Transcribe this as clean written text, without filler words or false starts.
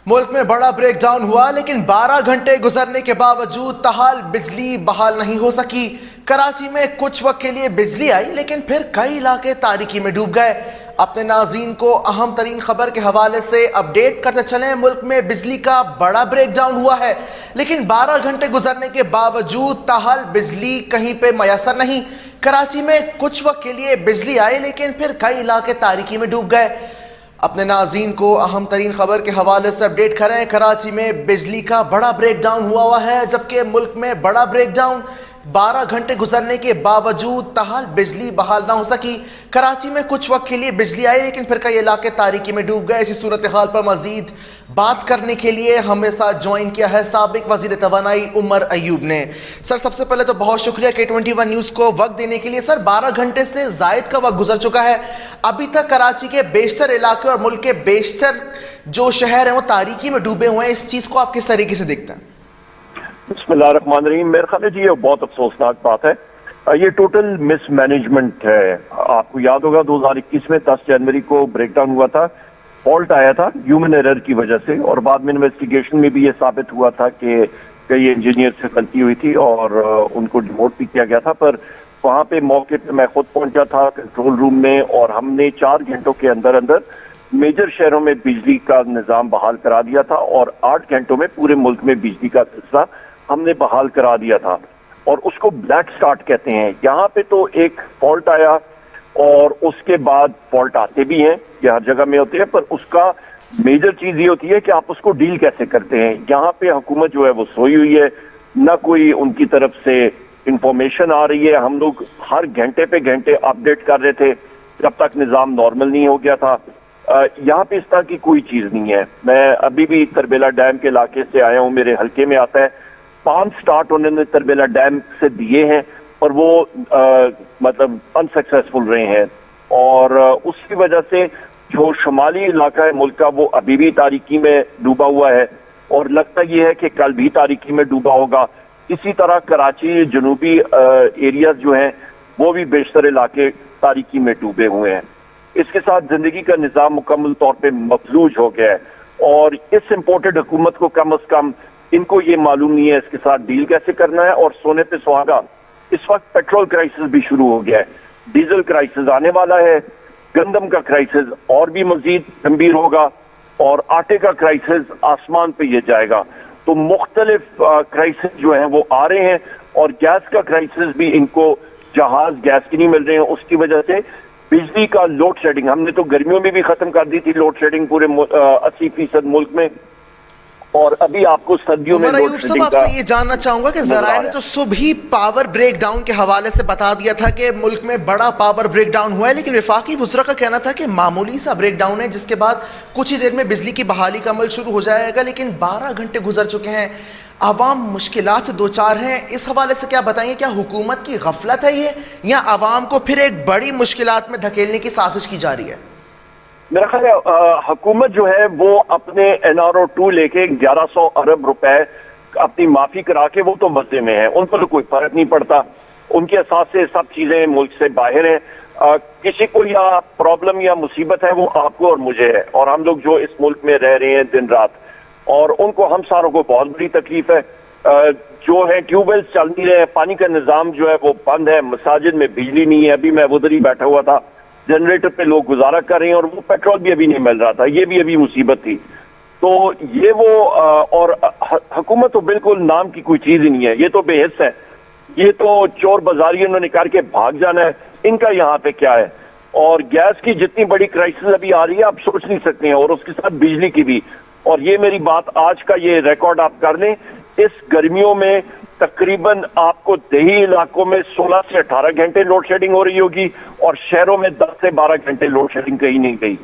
मुल्क में बड़ा ब्रेक डाउन हुआ लेकिन 12 घंटे गुजरने के बावजूद ताहाल बिजली बहाल नहीं हो सकी। कराची में कुछ वक्त के लिए बिजली आई लेकिन फिर कई इलाके तारीकी में डूब गए। अपने नाज़रीन को अहम तरीन खबर के हवाले से अपडेट करते चलें। मुल्क में बिजली का बड़ा ब्रेक डाउन हुआ है लेकिन 12 घंटे गुजरने के बावजूद ताहाल बिजली कहीं पे मैसर नहीं। कराची में कुछ वक्त के लिए बिजली आई लेकिन फिर कई इलाके तारीकी में डूब गए। अपने नाज़रीन को अहम तरीन खबर के हवाले से अपडेट करें। कराची में बिजली का बड़ा ब्रेक डाउन हुआ है जबकि मुल्क में बड़ा ब्रेक डाउन 12 घंटे गुजरने के बावजूद ताहाल बिजली बहाल ना हो सकी। कराची में कुछ वक्त के लिए बिजली आई लेकिन फिर कई इलाके तारीकी में डूब गए। इसी सूरत हाल पर मजीद बात करने के लिए हमें साथ ज्वाइन किया है साबिक वज़ीर तवानाई उमर अयूब ने। सर, सबसे पहले तो बहुत शुक्रिया K21 न्यूज़ को वक्त देने के लिए। सर, 12 घंटे से ज़ायद का वक्त गुजर चुका है, अभी तक कराची के बेशतर इलाके और मुल्क के बेशतर जो शहर हैं वो तारीकी में डूबे हुए हैं। इस चीज़ को आप किस तरीके से देखते हैं? बिस्मिल्लाहिर्रहमानिर्रहीम। मेरे ख्याल है जी ये बहुत अफसोसनाक बात है। ये टोटल मिसमैनेजमेंट है। आपको याद होगा 2021 में 10 जनवरी को ब्रेकडाउन हुआ था, फॉल्ट आया था ह्यूमन एरर की वजह से, और बाद में इन्वेस्टिगेशन में भी ये साबित हुआ था कि कई इंजीनियर से गलती हुई थी और उनको डिमोट भी किया गया था। पर वहाँ पे मौके पे मैं खुद पहुंचा था कंट्रोल रूम में, और हमने 4 घंटों के अंदर अंदर मेजर शहरों में बिजली का निज़ाम बहाल करा दिया था और 8 घंटों में पूरे मुल्क में बिजली का सिलसिला हमने बहाल करा दिया था। और उसको ब्लैक स्टार्ट कहते हैं। यहाँ पे तो एक फॉल्ट आया और उसके बाद फॉल्ट आते भी हैं, ये हर जगह में होते हैं, पर उसका मेजर चीज ये होती है कि आप उसको डील कैसे करते हैं। यहाँ पे हुकूमत जो है वो सोई हुई है, ना कोई उनकी तरफ से इंफॉर्मेशन आ रही है। हम लोग हर घंटे पे घंटे अपडेट कर रहे थे जब तक निज़ाम नॉर्मल नहीं हो गया था। यहाँ पे इस तरह की कोई चीज नहीं है। मैं अभी भी तरबेला डैम के इलाके से आया हूँ, मेरे हल्के में आता है। 5 स्टार्ट उन्होंने तरबेला डैम से दिए हैं और वो मतलब अनसक्सेसफुल रहे हैं, और उसकी वजह से जो शुमाली इलाका है मुल्क का वो अभी भी तारीकी में डूबा हुआ है और लगता ये है कि कल भी तारीकी में डूबा होगा। इसी तरह कराची जनूबी एरियाज जो हैं वो भी बेशतर इलाके तारीकी में डूबे हुए हैं। इसके साथ जिंदगी का निज़ाम मुकम्मल तौर पे मफलूज हो गया है, और इस इम्पोर्टेड हुकूमत को कम अज कम इनको ये मालूम नहीं है इसके साथ डील कैसे करना है। और सोने पे सुहागा, इस वक्त पेट्रोल क्राइसिस भी शुरू हो गया है, डीजल क्राइसिस आने वाला है, गंदम का क्राइसिस और भी मजीद गंभीर होगा, और आटे का क्राइसिस आसमान पे ये जाएगा। तो मुख्तलिफ क्राइसिस जो हैं वो आ रहे हैं, और गैस का क्राइसिस भी, इनको जहाज गैस की नहीं मिल रहे हैं, उसकी वजह से बिजली का लोड शेडिंग, हमने तो गर्मियों में भी खत्म कर दी थी लोड शेडिंग पूरे 80% मुल्क में, और अभी आपको सर्दियों में लोड शेडिंग का। आपसे ये जानना चाहूंगा कि ज़राए ने तो सुबह ही पावर ब्रेक डाउन के हवाले से बता दिया था कि मुल्क में बड़ा पावर ब्रेक डाउन हुआ है, लेकिन वफाकी वज़रा का कहना था कि मामूली सा ब्रेक डाउन है जिसके बाद कुछ ही देर में बिजली की बहाली का अमल शुरू हो जाएगा। लेकिन 12 घंटे गुजर चुके हैं, आवाम मुश्किलात से दो चार हैं। इस हवाले से क्या बताएंगे, क्या हुकूमत की गफलत है ये, या आवाम को फिर एक बड़ी मुश्किलात में धकेलने की साजिश की जा रही है? मेरा ख्याल है हुकूमत जो है वो अपने NRO 2 लेके 1100 अरब रुपए अपनी माफी करा के वो तो मजे में है, उनको तो कोई फर्क नहीं पड़ता। उनके एहसास से सब चीजें मुल्क से बाहर हैं। किसी को या प्रॉब्लम या मुसीबत है वो आपको और मुझे है, और हम लोग जो इस मुल्क में रह रहे हैं दिन रात, और उनको हम सारों को बहुत बड़ी तकलीफ है। जो है ट्यूबवेल चल नहीं रहे, पानी का निज़ाम जो है वो बंद है, मसाजिद में बिजली नहीं है। अभी मैं उधर ही बैठा हुआ था, जनरेटर पे लोग गुजारा कर रहे हैं, और वो पेट्रोल भी अभी नहीं मिल रहा था, ये भी अभी मुसीबत थी। तो ये वो और हुकूमत तो बिल्कुल नाम की कोई चीज ही नहीं है, ये तो बेहिस है, ये तो चोर बाजारी उन्होंने करके भाग जाना है, इनका यहाँ पे क्या है। और गैस की जितनी बड़ी क्राइसिस अभी आ रही है आप सोच नहीं सकते हैं, और उसके साथ बिजली की भी। और ये मेरी बात आज का ये रिकॉर्ड आप कर लें, इस गर्मियों में तकरीबन आपको देही इलाकों में 16 से 18 घंटे लोड शेडिंग हो रही होगी, और शहरों में 10 से 12 घंटे लोड शेडिंग कहीं नहीं गई।